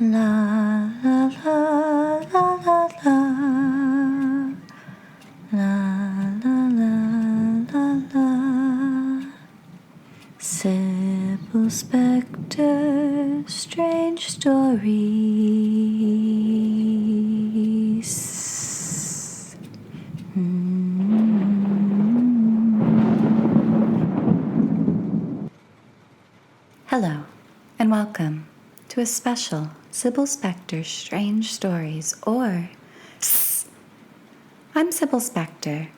La la la la la la la la la la. Sybel Specter, strange stories. Hello, and welcome to a special Sybel Specter Strange Stories, or SSSS. I'm Sybel Specter.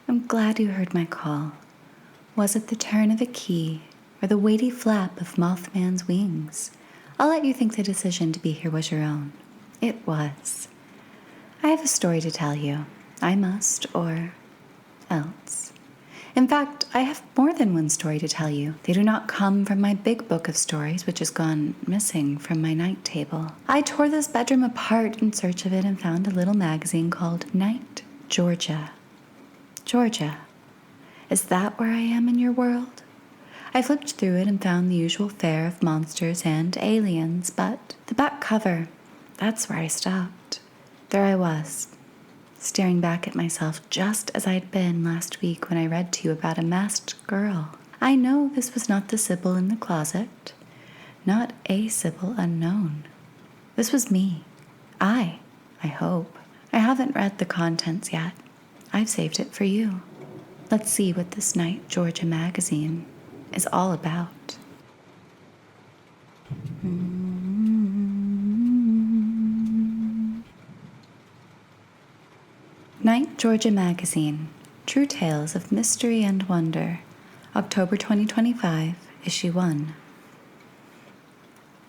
I'm glad you heard my call. Was it the turn of a key or the weighty flap of Mothman's wings? I'll let you think the decision to be here was your own. It was. I have a story to tell you. I must, or else. In fact, I have more than one story to tell you. They do not come from my big book of stories, which has gone missing from my night table. I tore this bedroom apart in search of it and found a little magazine called Night, Georgia. Georgia. Is that where I am in your world? I flipped through it and found the usual fare of monsters and aliens, but the back cover, that's where I stopped. There I was, staring back at myself just as I'd been last week when I read to you about a masked girl. I know this was not the Sybel in the closet, not a Sybel unknown. This was me. I hope. I haven't read the contents yet. I've saved it for you. Let's see what this Night Georgia magazine is all about. Night Georgia Magazine, True Tales of Mystery and Wonder, October 2025, Issue 1.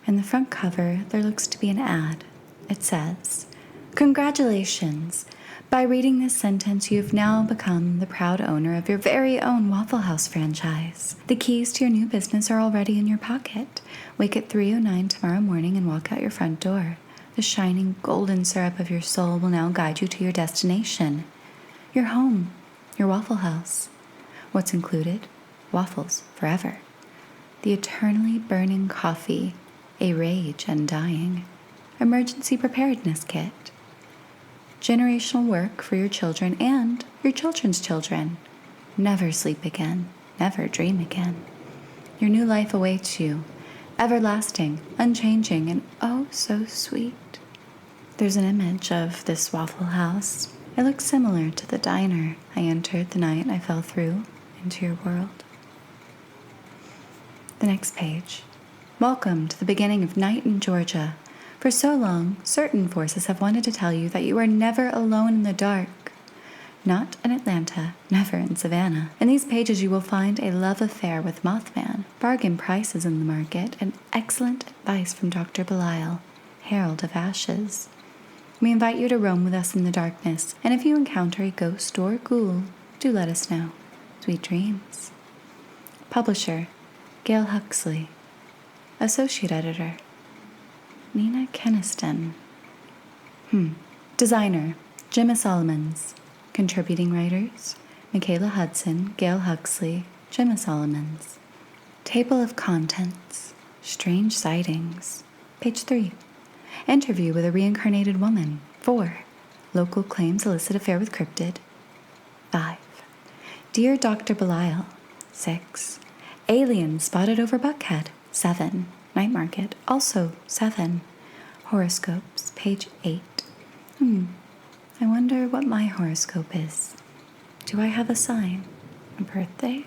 In the front cover, there looks to be an ad. It says, "Congratulations! By reading this sentence, you have now become the proud owner of your very own Waffle House franchise. The keys to your new business are already in your pocket. Wake at 3:09 tomorrow morning and walk out your front door. The shining golden syrup of your soul will now guide you to your destination. Your home, your Waffle House. What's included? Waffles forever. The eternally burning coffee, a rage undying. Emergency preparedness kit. Generational work for your children and your children's children. Never sleep again, never dream again. Your new life awaits you. Everlasting, unchanging, and oh so sweet." There's an image of this Waffle House. It looks similar to the diner I entered the night I fell through into your world. The next page. "Welcome to the beginning of night in Georgia. For so long, certain forces have wanted to tell you that you are never alone in the dark. Not in Atlanta, never in Savannah. In these pages you will find a love affair with Mothman, bargain prices in the market, and excellent advice from Dr. Belial, Herald of Ashes. We invite you to roam with us in the darkness, and if you encounter a ghost or ghoul, do let us know. Sweet dreams." Publisher, Gale Huxley. Associate Editor, Nina Keniston. Designer, Gemma. Contributing writers, Michaela, Hudson, Gale Huxley, Gemma. Table of contents, strange sightings. Page 3. Interview with a reincarnated woman. 4. Local claims illicit affair with cryptid. 5. Dear Dr. Belial. 6. Alien spotted over Buckhead. 7. Night market, also 7. Horoscopes, page 8. I wonder what my horoscope is. Do I have a sign? A birthday?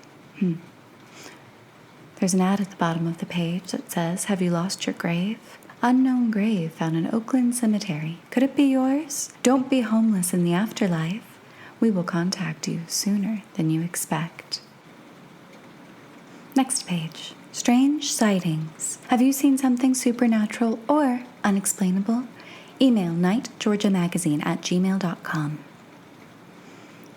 There's an ad at the bottom of the page that says, "Have you lost your grave? Unknown grave found in Oakland Cemetery. Could it be yours? Don't be homeless in the afterlife. We will contact you sooner than you expect." Next page. Strange sightings. Have you seen something supernatural or unexplainable? Email nightgeorgiamagazine@gmail.com.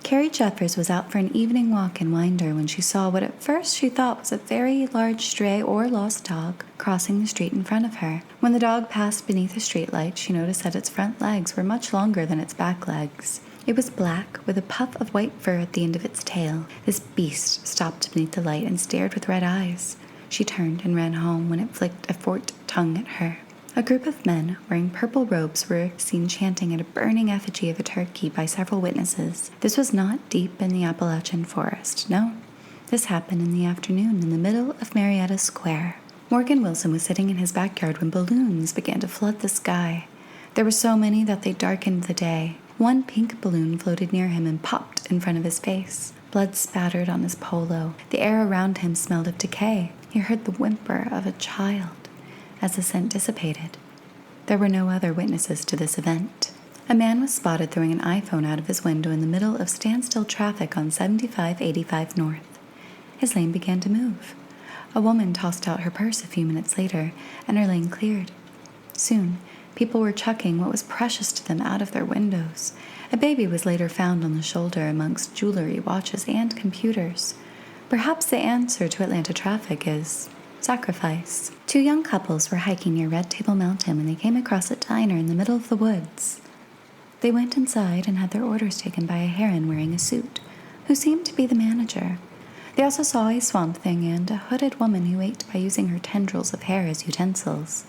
Carrie Jeffers was out for an evening walk in Winder when she saw what at first she thought was a very large stray or lost dog crossing the street in front of her. When the dog passed beneath a streetlight, she noticed that its front legs were much longer than its back legs. It was black, with a puff of white fur at the end of its tail. This beast stopped beneath the light and stared with red eyes. She turned and ran home when it flicked a forked tongue at her. A group of men wearing purple robes were seen chanting at a burning effigy of a turkey by several witnesses. This was not deep in the Appalachian forest, no. This happened in the afternoon in the middle of Marietta Square. Morgan Wilson was sitting in his backyard when balloons began to flood the sky. There were so many that they darkened the day. One pink balloon floated near him and popped in front of his face. Blood spattered on his polo. The air around him smelled of decay. He heard the whimper of a child as the scent dissipated. There were no other witnesses to this event. A man was spotted throwing an iPhone out of his window in the middle of standstill traffic on 7585 North. His lane began to move. A woman tossed out her purse a few minutes later, and her lane cleared. Soon, people were chucking what was precious to them out of their windows. A baby was later found on the shoulder amongst jewelry, watches, and computers. Perhaps the answer to Atlanta traffic is sacrifice. Two young couples were hiking near Red Table Mountain when they came across a diner in the middle of the woods. They went inside and had their orders taken by a heron wearing a suit, who seemed to be the manager. They also saw a swamp thing and a hooded woman who ate by using her tendrils of hair as utensils.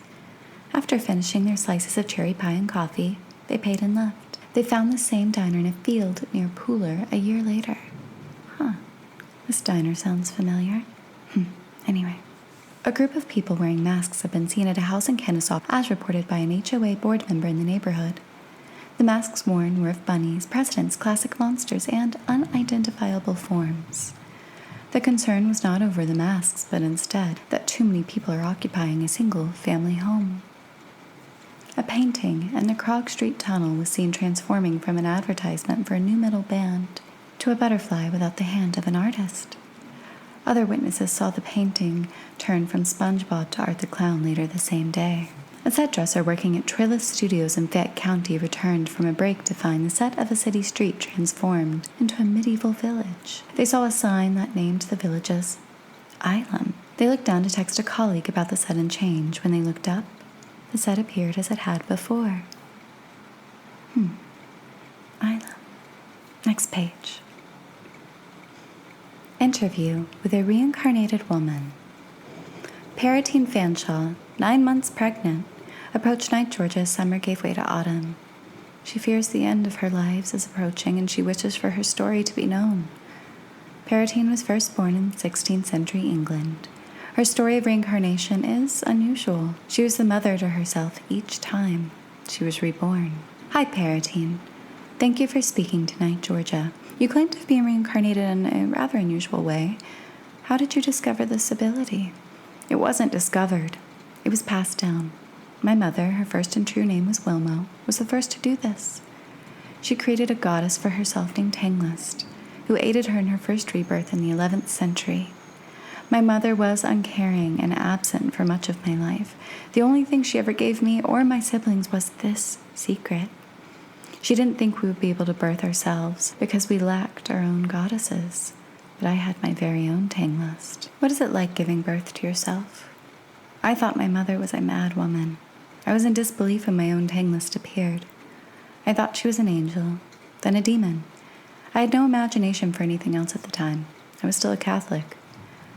After finishing their slices of cherry pie and coffee, they paid and left. They found the same diner in a field near Pooler a year later. This diner sounds familiar. Anyway. A group of people wearing masks have been seen at a house in Kennesaw, as reported by an HOA board member in the neighborhood. The masks worn were of bunnies, presidents, classic monsters, and unidentifiable forms. The concern was not over the masks, but instead that too many people are occupying a single family home. A painting in the Krog Street Tunnel was seen transforming from an advertisement for a new metal band to a butterfly without the hand of an artist. Other witnesses saw the painting turn from SpongeBob to Art the Clown later the same day. A set dresser working at Trillis Studios in Fayette County returned from a break to find the set of a city street transformed into a medieval village. They saw a sign that named the village as Islam. They looked down to text a colleague about the sudden change. When they looked up, the set appeared as it had before. Islam. Next page. Interview with a reincarnated woman. Paratine Fanshawe, 9 months pregnant, approached night Georgia as summer gave way to autumn. She fears the end of her lives is approaching, and she wishes for her story to be known. Paratine was first born in 16th century England. Her story of reincarnation is unusual. She was the mother to herself each time she was reborn. Hi, Paratine. Thank you for speaking tonight, Georgia. You claim to have been reincarnated in a rather unusual way. How did you discover this ability? It wasn't discovered. It was passed down. My mother, her first and true name was Wilmo, was the first to do this. She created a goddess for herself named Tanglist, who aided her in her first rebirth in the 11th century. My mother was uncaring and absent for much of my life. The only thing she ever gave me or my siblings was this secret. She didn't think we would be able to birth ourselves because we lacked our own goddesses, but I had my very own Tanglist. What is it like giving birth to yourself? I thought my mother was a mad woman. I was in disbelief when my own Tanglist appeared. I thought she was an angel, then a demon. I had no imagination for anything else at the time. I was still a Catholic.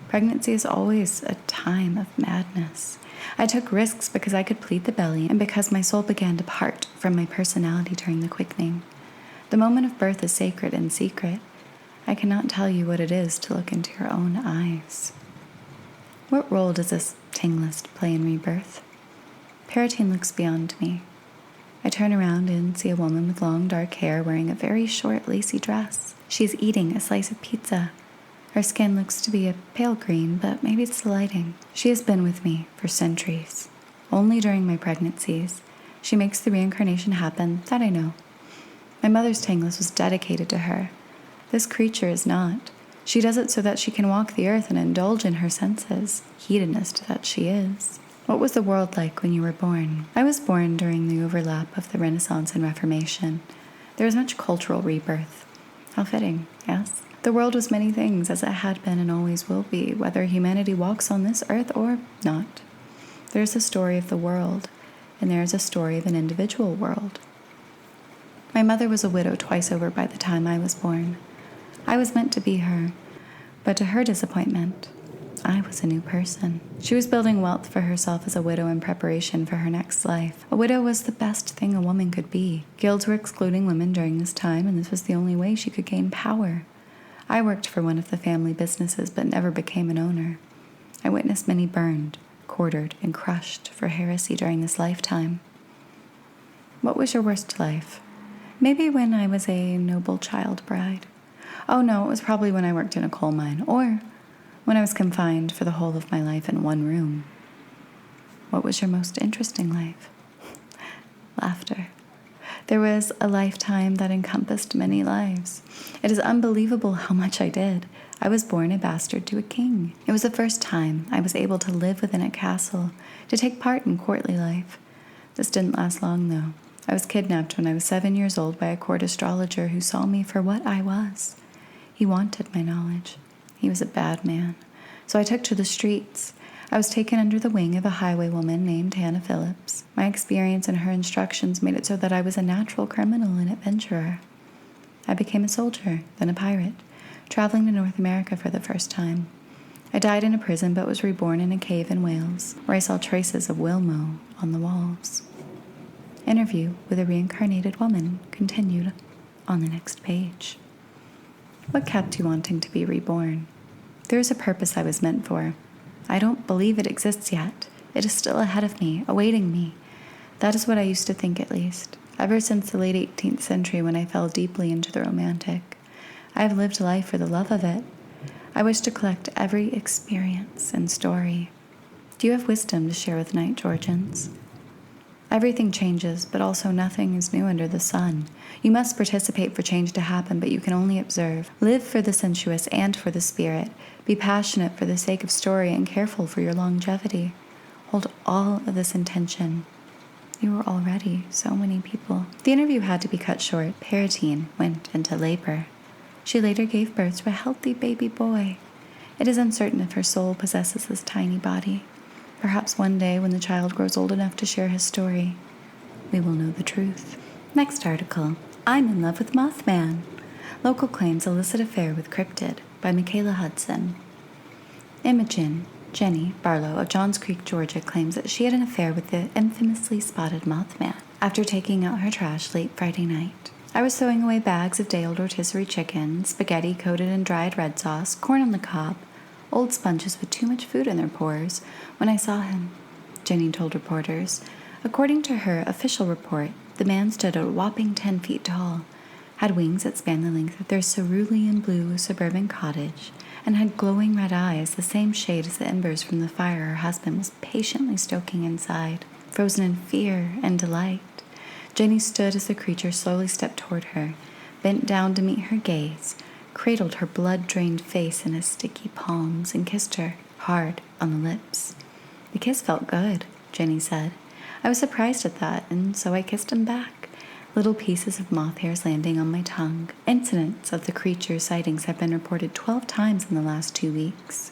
Pregnancy is always a time of madness. I took risks because I could plead the belly and because my soul began to part from my personality during the quickening. The moment of birth is sacred and secret. I cannot tell you what it is to look into your own eyes. What role does this Tanglist play in rebirth? Paratine looks beyond me. I turn around and see a woman with long dark hair wearing a very short lacy dress. She is eating a slice of pizza. Her skin looks to be a pale green, but maybe it's the lighting. She has been with me for centuries. Only during my pregnancies. She makes the reincarnation happen, that I know. My mother's Tanglist was dedicated to her. This creature is not. She does it so that she can walk the earth and indulge in her senses, hedonist that she is. What was the world like when you were born? I was born during the overlap of the Renaissance and Reformation. There was much cultural rebirth. How fitting, yes? The world was many things, as it had been and always will be, whether humanity walks on this earth or not. There is a story of the world, and there is a story of an individual world. My mother was a widow twice over by the time I was born. I was meant to be her, but to her disappointment, I was a new person. She was building wealth for herself as a widow in preparation for her next life. A widow was the best thing a woman could be. Guilds were excluding women during this time, and this was the only way she could gain power. I worked for one of the family businesses, but never became an owner. I witnessed many burned, quartered, and crushed for heresy during this lifetime. What was your worst life? Maybe when I was a noble child bride. Oh no, it was probably when I worked in a coal mine, or when I was confined for the whole of my life in one room. What was your most interesting life? Laughter. There was a lifetime that encompassed many lives. It is unbelievable how much I did. I was born a bastard to a king. It was the first time I was able to live within a castle, to take part in courtly life. This didn't last long, though. I was kidnapped when I was 7 years old by a court astrologer who saw me for what I was. He wanted my knowledge. He was a bad man. So I took to the streets. I was taken under the wing of a highwaywoman named Hannah Phillips. My experience and her instructions made it so that I was a natural criminal and adventurer. I became a soldier, then a pirate, traveling to North America for the first time. I died in a prison but was reborn in a cave in Wales, where I saw traces of Wilmo on the walls. Interview with a reincarnated woman continued on the next page. What kept you wanting to be reborn? There is a purpose I was meant for. I don't believe it exists yet. It is still ahead of me, awaiting me. That is what I used to think, at least, ever since the late 18th century when I fell deeply into the romantic. I have lived life for the love of it. I wish to collect every experience and story. Do you have wisdom to share with Night Georgians? Everything changes, but also nothing is new under the sun. You must participate for change to happen, but you can only observe. Live for the sensuous and for the spirit. Be passionate for the sake of story and careful for your longevity. Hold all of this intention. You are already so many people. The interview had to be cut short. Peritine went into labor. She later gave birth to a healthy baby boy. It is uncertain if her soul possesses this tiny body. Perhaps one day, when the child grows old enough to share his story, we will know the truth. Next article. I'm in love with Mothman. Local claims illicit affair with cryptid by Michaela Hudson. Imogen Jenny Barlow of Johns Creek, Georgia, claims that she had an affair with the infamously spotted Mothman after taking out her trash late Friday night. I was throwing away bags of day-old rotisserie chicken, spaghetti coated in dried red sauce, corn on the cob, old sponges with too much food in their pores, when I saw him, Jenny told reporters. According to her official report, the man stood a whopping 10 feet tall, had wings that spanned the length of their cerulean blue suburban cottage, and had glowing red eyes, the same shade as the embers from the fire her husband was patiently stoking inside. Frozen in fear and delight, Jenny stood as the creature slowly stepped toward her, bent down to meet her gaze, cradled her blood-drained face in his sticky palms, and kissed her hard on the lips. The kiss felt good, Jenny said. I was surprised at that, and so I kissed him back, little pieces of moth hairs landing on my tongue. Incidents of the creature's sightings have been reported 12 times in the last 2 weeks,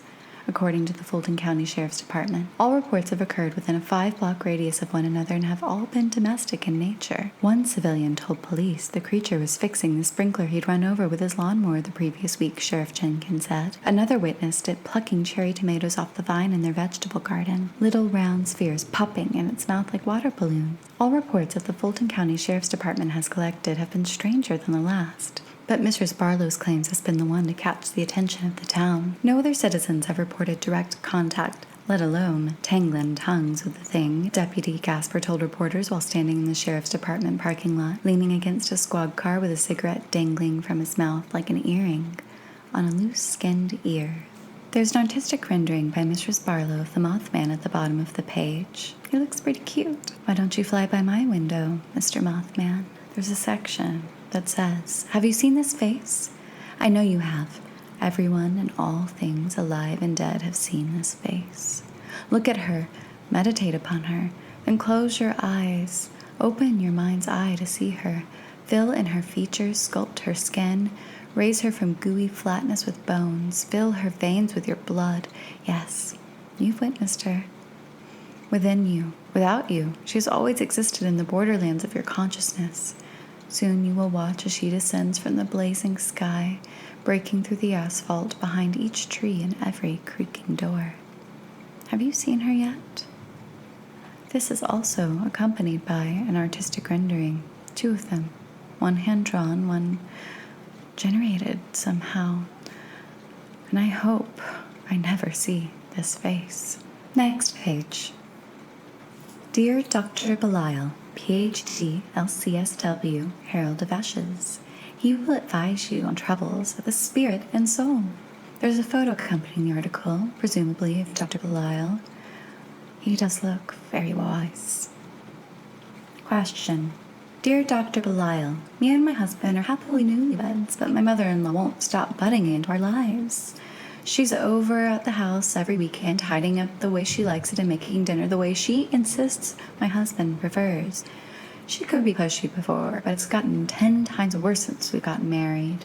according to the Fulton County Sheriff's Department. All reports have occurred within a 5-block radius of one another and have all been domestic in nature. One civilian told police the creature was fixing the sprinkler he'd run over with his lawnmower the previous week, Sheriff Jenkins said. Another witnessed it plucking cherry tomatoes off the vine in their vegetable garden, little round spheres popping in its mouth like water balloons. All reports that the Fulton County Sheriff's Department has collected have been stranger than the last. But Mrs. Barlow's claims has been the one to catch the attention of the town. No other citizens have reported direct contact, let alone tangling tongues with the thing, Deputy Gasper told reporters while standing in the Sheriff's Department parking lot, leaning against a squad car with a cigarette dangling from his mouth like an earring on a loose-skinned ear. There's an artistic rendering by Mrs. Barlow of the Mothman at the bottom of the page. He looks pretty cute. Why don't you fly by my window, Mr. Mothman? There's a section that says, "Have you seen this face? I know you have. Everyone and all things alive and dead have seen this face. Look at her, meditate upon her, then close your eyes, open your mind's eye to see her, fill in her features, sculpt her skin, raise her from gooey flatness with bones, fill her veins with your blood. Yes, you've witnessed her. Within you, without you, she has always existed in the borderlands of your consciousness. Soon you will watch as she descends from the blazing sky, breaking through the asphalt behind each tree and every creaking door. Have you seen her yet? This is also accompanied by an artistic rendering, 2 of them, one hand-drawn, one generated somehow. And I hope I never see this face. Next page. Dear Dr. Belial, PhD, LCSW, Herald of Ashes, he will advise you on troubles of the spirit and soul. There's a photo accompanying the article, presumably of Dr. Belial. He does look very wise. Question. Dear Dr. Belial, me and my husband are happily newlyweds, but my mother-in-law won't stop butting into our lives. She's over at the house every weekend, hiding up the way she likes it and making dinner the way she insists my husband prefers. She could be pushy before, but it's gotten 10 times worse since we got married.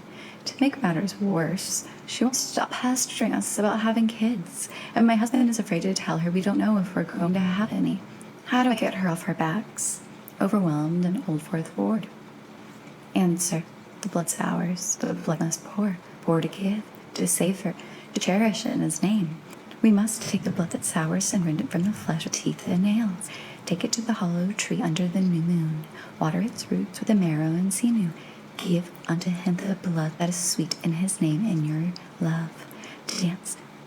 To make matters worse, she won't stop pestering us about having kids, and my husband is afraid to tell her we don't know if we're going to have any. How do I get her off her backs? Overwhelmed and old fourth ward. Answer. The blood's ours. The blood must pour. Pour to give, to savor, to cherish in his name. We must take the blood that's ours and rend it from the flesh with teeth and nails. Take it to the hollow tree under the new moon. Water its roots with the marrow and sinew. Give unto him the blood that is sweet in his name in your love. To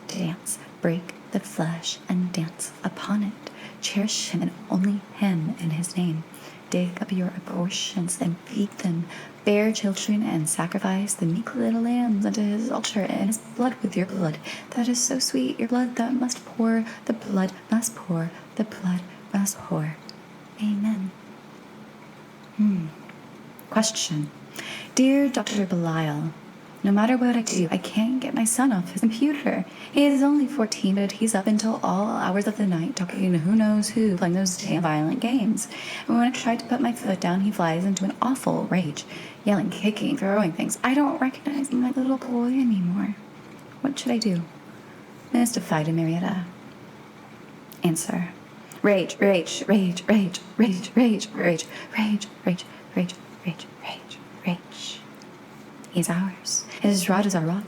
dance, break the flesh and dance upon it. Cherish him and only him in his name. Dig up your abortions and feed them. Bear children and sacrifice the meek little lambs unto his altar and his blood with your blood. That is so sweet, your blood that must pour. The blood must pour. The blood must pour. Amen. Question. Dear Dr. Belial, no matter what I do, I can't get my son off his computer. He is only 14, but he's up until all hours of the night talking to who knows who, playing those damn violent games. And when I try to put my foot down, he flies into an awful rage, yelling, kicking, throwing things. I don't recognize my little boy anymore. What should I do? Mystified in Marietta. Answer. Rage, rage, rage, rage, rage, rage, rage, rage, rage, rage, rage, rage, rage. He is ours. His rod is our rod.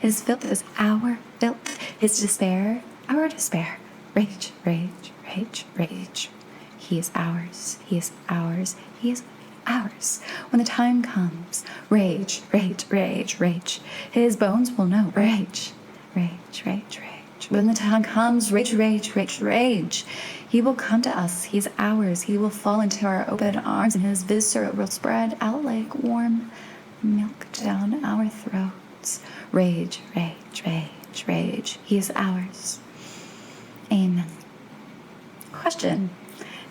His filth is our filth. His despair, our despair. Rage, rage, rage, rage. He is ours. He is ours. He is ours. When the time comes, rage, rage, rage, rage. His bones will know. Rage, rage, rage, rage. When the time comes, rage, rage, rage, rage. He will come to us. He is ours. He will fall into our open arms, and his viscera will spread out like warm milk down our throats. Rage, rage, rage, rage. He is ours. Amen. Question.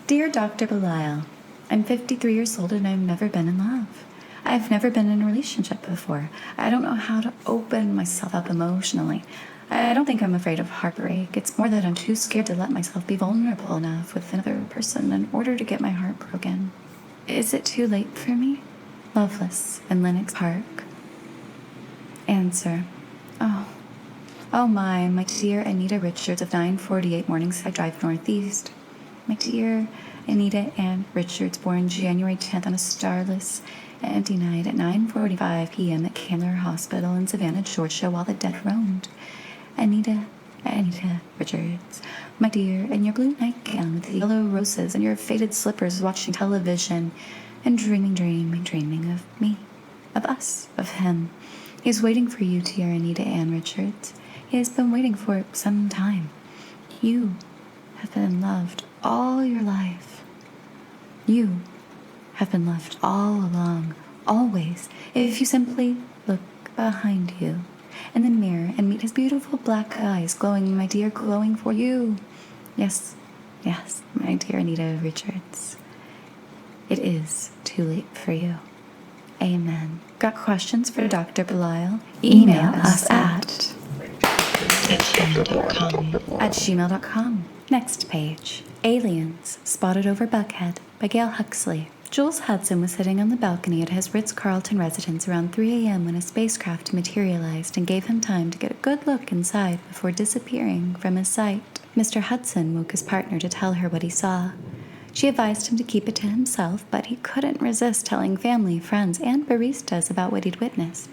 Dear Dr. Belial, I'm 53 years old and I've never been in love. I've never been in a relationship before. I don't know how to open myself up emotionally. I don't think I'm afraid of heartbreak. It's more that I'm too scared to let myself be vulnerable enough with another person in order to get my heart broken. Is it too late for me? Loveless in Lenox Park. Answer. Oh my dear Anita Richards of 948 Morningside Drive Northeast. My dear Anita Ann Richards, born January 10th on a starless, empty night at 9:45 p.m. at Candler Hospital in Savannah, Georgia, while the dead roamed. Anita Richards, my dear, in your blue nightgown with the yellow roses and your faded slippers, watching television and dreaming of me, of us, of him. He is waiting for you, dear Anita Ann Richards. He has been waiting for some time. You have been loved all your life. You have been loved all along, always, if you simply look behind you in the mirror and meet his beautiful black eyes glowing, my dear, glowing for you. Yes, my dear Anita Richards. It is too late for you. Amen. Got questions for Dr. Belial? Email us at gmail.com. Next page. Aliens Spotted Over Buckhead by Gale Huxley. Jules Hudson was sitting on the balcony at his Ritz-Carlton residence around 3 a.m. when a spacecraft materialized and gave him time to get a good look inside before disappearing from his sight. Mr. Hudson woke his partner to tell her what he saw. She advised him to keep it to himself, but he couldn't resist telling family, friends, and baristas about what he'd witnessed.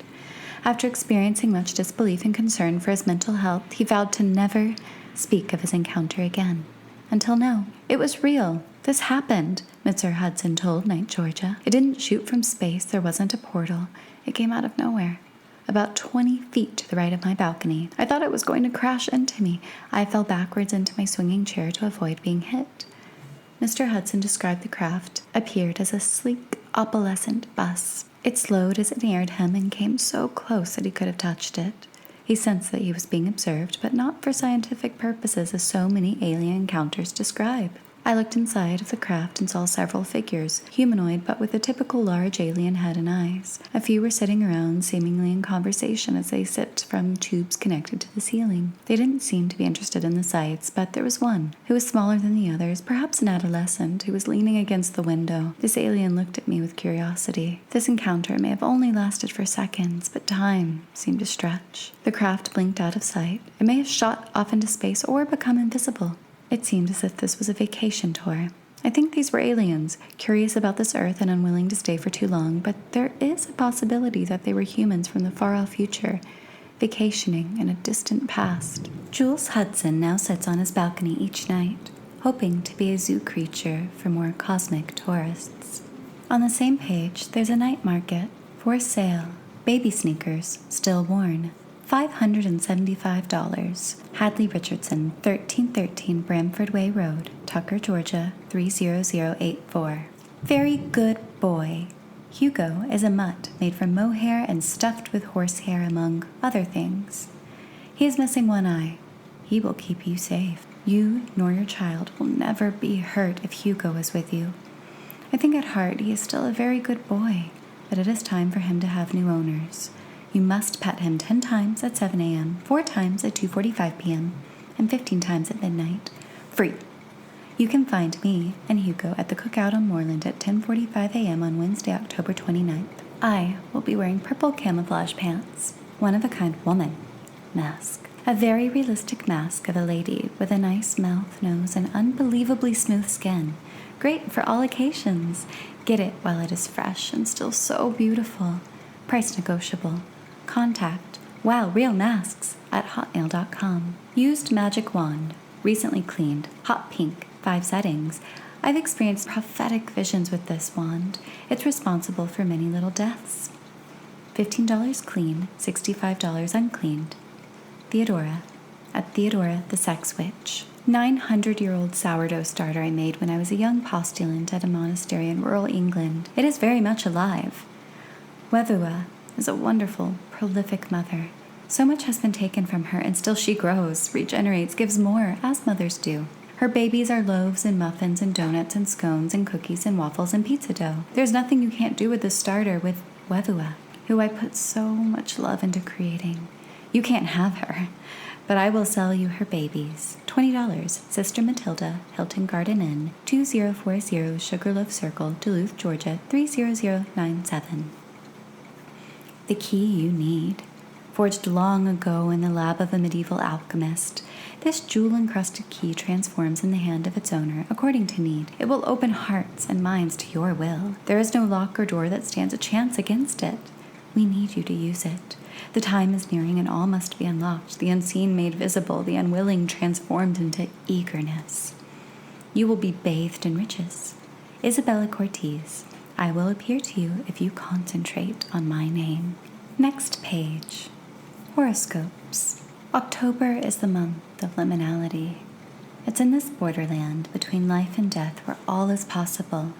After experiencing much disbelief and concern for his mental health, he vowed to never speak of his encounter again. Until now, it was real. This happened, Mr. Hudson told Night Georgia. It didn't shoot from space. There wasn't a portal. It came out of nowhere. About 20 feet to the right of my balcony. I thought it was going to crash into me. I fell backwards into my swinging chair to avoid being hit. Mr. Hudson described the craft appeared as a sleek, opalescent bus. It slowed as it neared him and came so close that he could have touched it. He sensed that he was being observed, but not for scientific purposes as so many alien encounters describe. I looked inside of the craft and saw several figures, humanoid but with a typical large alien head and eyes. A few were sitting around, seemingly in conversation as they sipped from tubes connected to the ceiling. They didn't seem to be interested in the sights, but there was one, who was smaller than the others, perhaps an adolescent, who was leaning against the window. This alien looked at me with curiosity. This encounter may have only lasted for seconds, but time seemed to stretch. The craft blinked out of sight. It may have shot off into space or become invisible. It seemed as if this was a vacation tour. I think these were aliens, curious about this Earth and unwilling to stay for too long, but there is a possibility that they were humans from the far-off future, vacationing in a distant past. Jules Hudson now sits on his balcony each night, hoping to be a zoo creature for more cosmic tourists. On the same page, there's a night market. For sale, baby sneakers, still worn. $575. Hadley Richardson, 1313 Bramford Way Road, Tucker, Georgia, 30084. Very good boy. Hugo is a mutt made from mohair and stuffed with horsehair, among other things. He is missing one eye. He will keep you safe. You nor your child will never be hurt if Hugo is with you. I think at heart he is still a very good boy, but it is time for him to have new owners. You must pet him 10 times at 7 a.m., 4 times at 2:45 p.m., and 15 times at midnight. Free. You can find me and Hugo at the Cookout on Moreland at 10:45 a.m. on Wednesday, October 29th. I will be wearing purple camouflage pants, one-of-a-kind woman mask. A very realistic mask of a lady with a nice mouth, nose, and unbelievably smooth skin. Great for all occasions. Get it while it is fresh and still so beautiful. Price negotiable. Contact WowRealMasks at hotmail.com. Used magic wand, recently cleaned, hot pink, 5 settings. I've experienced prophetic visions with this wand. It's responsible for many little deaths. $15 clean, $65 uncleaned. Theodora, at Theodora the Sex Witch. 900-year-old sourdough starter I made when I was a young postulant at a monastery in rural England. It is very much alive. Wevua is a wonderful, prolific mother. So much has been taken from her, and still she grows, regenerates, gives more, as mothers do. Her babies are loaves and muffins and donuts and scones and cookies and waffles and pizza dough. There's nothing you can't do with the starter with Wevua, who I put so much love into creating. You can't have her, but I will sell you her babies. $20, Sister Matilda, Hilton Garden Inn, 2040 Sugarloaf Circle, Duluth, Georgia, 30097. The key you need. Forged long ago in the lab of a medieval alchemist, this jewel-encrusted key transforms in the hand of its owner according to need. It will open hearts and minds to your will. There is no lock or door that stands a chance against it. We need you to use it. The time is nearing and all must be unlocked, the unseen made visible, the unwilling transformed into eagerness. You will be bathed in riches. Isabella Cortez. I will appear to you if you concentrate on my name. Next page. Horoscopes. October is the month of liminality. It's in this borderland between life and death where all is possible.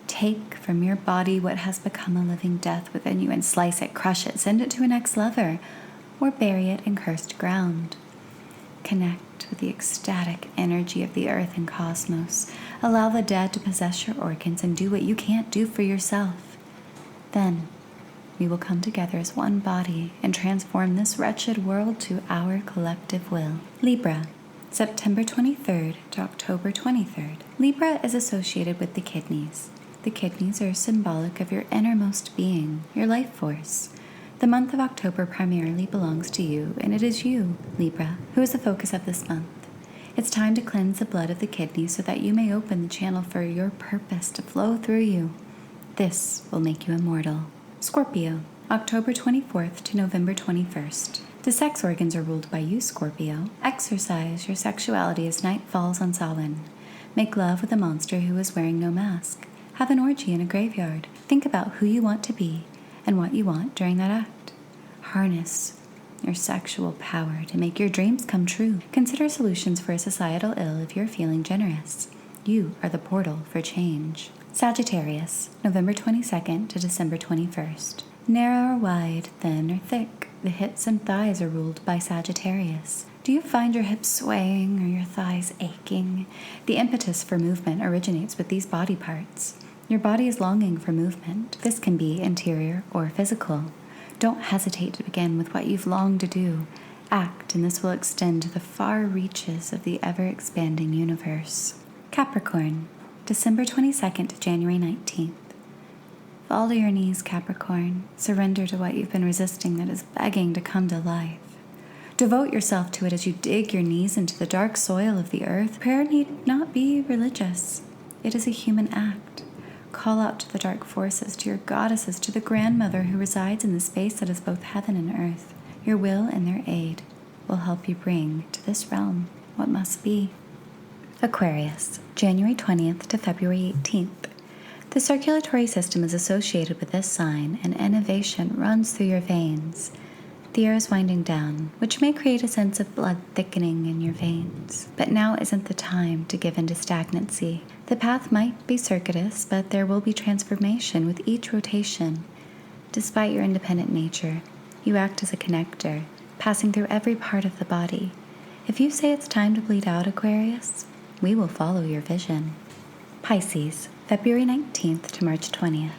Take from your body what has become a living death within you and slice it, crush it, send it to an ex-lover, or bury it in cursed ground. Connect with the ecstatic energy of the earth and cosmos. Allow the dead to possess your organs and do what you can't do for yourself. Then we will come together as one body and transform this wretched world to our collective will. Libra, September 23rd to October 23rd. Libra is associated with the kidneys. The kidneys are symbolic of your innermost being, your life force. The month of October primarily belongs to you, and it is you, Libra, who is the focus of this month. It's time to cleanse the blood of the kidneys so that you may open the channel for your purpose to flow through you. This will make you immortal. Scorpio, October 24th to November 21st. The sex organs are ruled by you, Scorpio. Exercise your sexuality as night falls on Samhain. Make love with a monster who is wearing no mask. Have an orgy in a graveyard. Think about who you want to be and what you want during that act. Harness your sexual power to make your dreams come true. Consider solutions for a societal ill if you're feeling generous. You are the portal for change. Sagittarius, November 22nd to December 21st. Narrow or wide, thin or thick, the hips and thighs are ruled by Sagittarius. Do you find your hips swaying or your thighs aching? The impetus for movement originates with these body parts. Your body is longing for movement. This can be interior or physical. Don't hesitate to begin with what you've longed to do. Act, and this will extend to the far reaches of the ever-expanding universe. Capricorn, December 22nd to January 19th. Fall to your knees, Capricorn. Surrender to what you've been resisting that is begging to come to life. Devote yourself to it as you dig your knees into the dark soil of the earth. Prayer need not be religious. It is a human act. Call out to the dark forces, to your goddesses, to the grandmother who resides in the space that is both heaven and earth. Your will and their aid will help you bring to this realm what must be. Aquarius, January 20th to February 18th. The circulatory system is associated with this sign, and innovation runs through your veins. The air is winding down, which may create a sense of blood thickening in your veins. But now isn't the time to give in to stagnancy. The path might be circuitous, but there will be transformation with each rotation. Despite your independent nature, you act as a connector, passing through every part of the body. If you say it's time to bleed out, Aquarius, we will follow your vision. Pisces, February 19th to March 20th.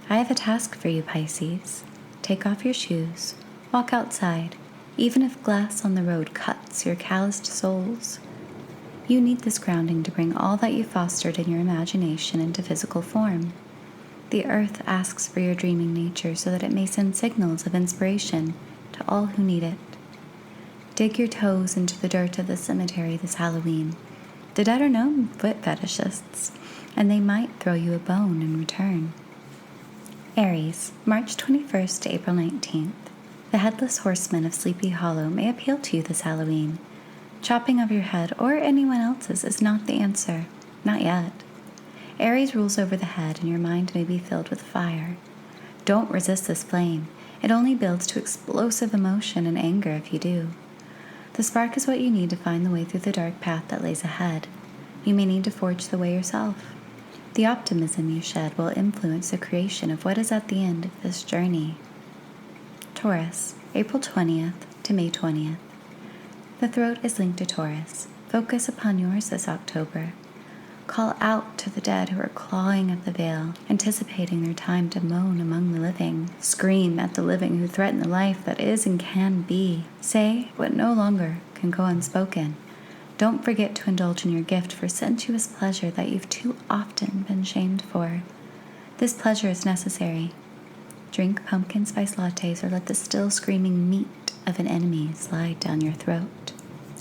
I have a task for you, Pisces. Take off your shoes. Walk outside, even if glass on the road cuts your calloused soles. You need this grounding to bring all that you fostered in your imagination into physical form. The earth asks for your dreaming nature so that it may send signals of inspiration to all who need it. Dig your toes into the dirt of the cemetery this Halloween. The dead are known foot fetishists, and they might throw you a bone in return. Aries, March 21st to April 19th. The headless horseman of Sleepy Hollow may appeal to you this Halloween. Chopping of your head or anyone else's is not the answer. Not yet. Aries rules over the head, and your mind may be filled with fire. Don't resist this flame. It only builds to explosive emotion and anger if you do. The spark is what you need to find the way through the dark path that lays ahead. You may need to forge the way yourself. The optimism you shed will influence the creation of what is at the end of this journey. Taurus, April 20th to May 20th. The throat is linked to Taurus. Focus upon yours this October. Call out to the dead who are clawing at the veil, anticipating their time to moan among the living. Scream at the living who threaten the life that is and can be. Say what no longer can go unspoken. Don't forget to indulge in your gift for sensuous pleasure that you've too often been shamed for. This pleasure is necessary. Drink pumpkin spice lattes or let the still screaming meat of an enemy slide down your throat.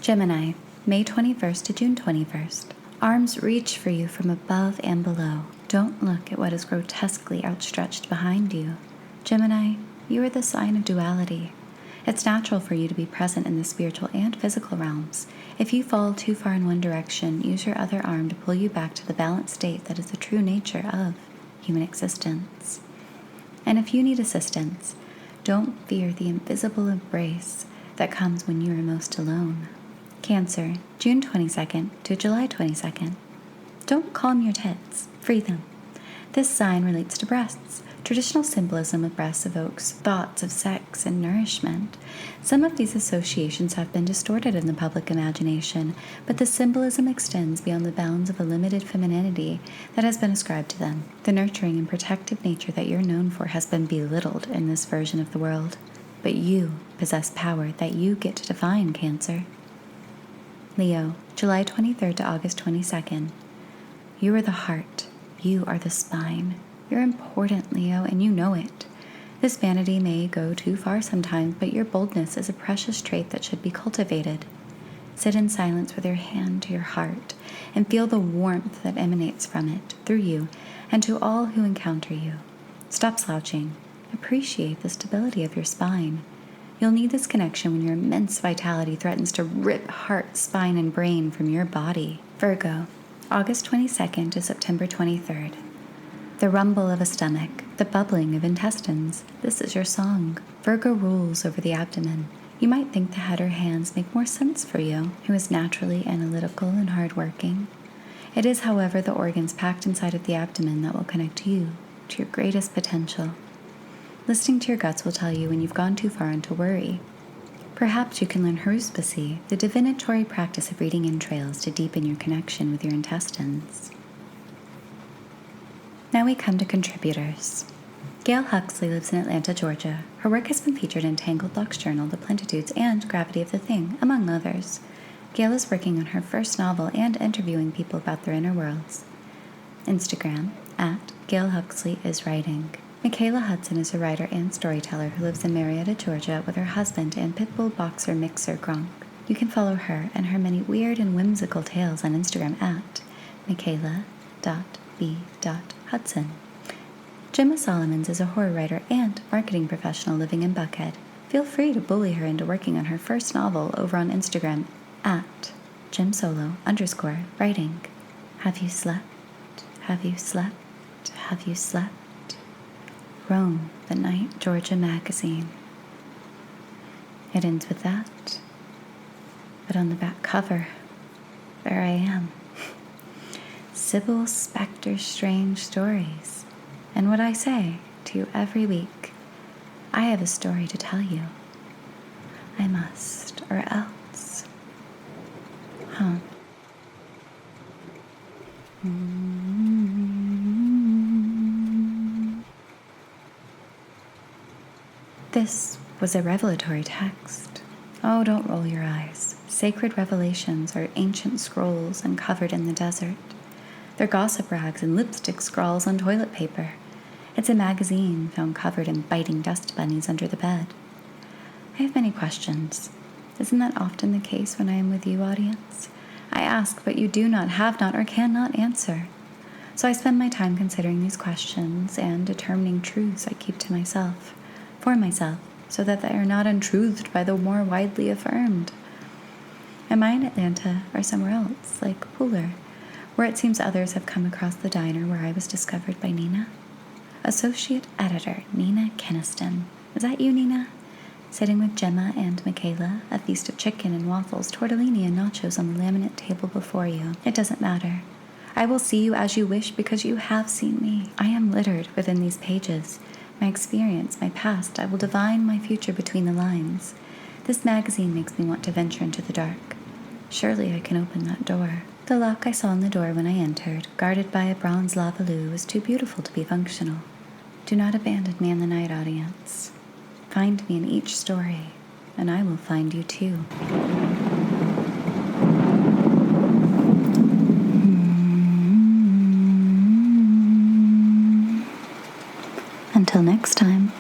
Gemini, May 21st to June 21st. Arms reach for you from above and below. Don't look at what is grotesquely outstretched behind you. Gemini, you are the sign of duality. It's natural for you to be present in the spiritual and physical realms. If you fall too far in one direction, use your other arm to pull you back to the balanced state that is the true nature of human existence. And if you need assistance, don't fear the invisible embrace that comes when you are most alone. Cancer, June 22nd to July 22nd. Don't calm your tits, free them. This sign relates to breasts. Traditional symbolism of breasts evokes thoughts of sex and nourishment. Some of these associations have been distorted in the public imagination, but the symbolism extends beyond the bounds of a limited femininity that has been ascribed to them. The nurturing and protective nature that you're known for has been belittled in this version of the world. But you possess power that you get to define, Cancer. Leo, July 23rd to August 22nd. You are the heart. You are the spine. You're important, Leo, and you know it. This vanity may go too far sometimes, but your boldness is a precious trait that should be cultivated. Sit in silence with your hand to your heart and feel the warmth that emanates from it through you and to all who encounter you. Stop slouching. Appreciate the stability of your spine. You'll need this connection when your immense vitality threatens to rip heart, spine, and brain from your body. Virgo, August 22nd to September 23rd. The rumble of a stomach, the bubbling of intestines. This is your song. Virgo rules over the abdomen. You might think the head or hands make more sense for you, who is naturally analytical and hardworking. It is, however, the organs packed inside of the abdomen that will connect you to your greatest potential. Listening to your guts will tell you when you've gone too far into worry. Perhaps you can learn haruspasi, the divinatory practice of reading entrails to deepen your connection with your intestines. Now we come to contributors. Gale Huxley lives in Atlanta, Georgia. Her work has been featured in Tangled Locks Journal, The Plentitudes, and Gravity of the Thing, among others. Gale is working on her first novel and interviewing people about their inner worlds. Instagram, @GaleHuxleyIsWriting. Michaela Hudson is a writer and storyteller who lives in Marietta, Georgia with her husband and pitbull boxer mixer Gronk. You can follow her and her many weird and whimsical tales on Instagram at Michaela.b.Hudson. Gemma Solomons is a horror writer and marketing professional living in Buckhead. Feel free to bully her into working on her first novel over on Instagram at @GemSolo_writing. Have you slept? Have you slept? Have you slept? Rome, the Night, Georgia magazine. It ends with that. But on the back cover, there I am. Sybel Specter's Strange Stories. And what I say to you every week, I have a story to tell you. I must, or else. This was a revelatory text. Oh, don't roll your eyes. Sacred revelations are ancient scrolls uncovered in the desert. They're gossip rags and lipstick scrawls on toilet paper. It's a magazine found covered in biting dust bunnies under the bed. I have many questions. Isn't that often the case when I am with you, audience? I ask, but you do not, have not, or cannot answer. So I spend my time considering these questions and determining truths I keep to myself, for myself, so that they are not untruthed by the more widely affirmed. Am I in Atlanta or somewhere else, like Pooler, where it seems others have come across the diner where I was discovered by Nina? Associate Editor Nina Keniston. Is that you, Nina? Sitting with Gemma and Michaela, a feast of chicken and waffles, tortellini and nachos on the laminate table before you. It doesn't matter. I will see you as you wish because you have seen me. I am littered within these pages. My experience, my past, I will divine my future between the lines. This magazine makes me want to venture into the dark. Surely I can open that door. The lock I saw on the door when I entered, guarded by a bronze lavaloo, was too beautiful to be functional. Do not abandon me in the night, audience. Find me in each story, and I will find you too. Until next time.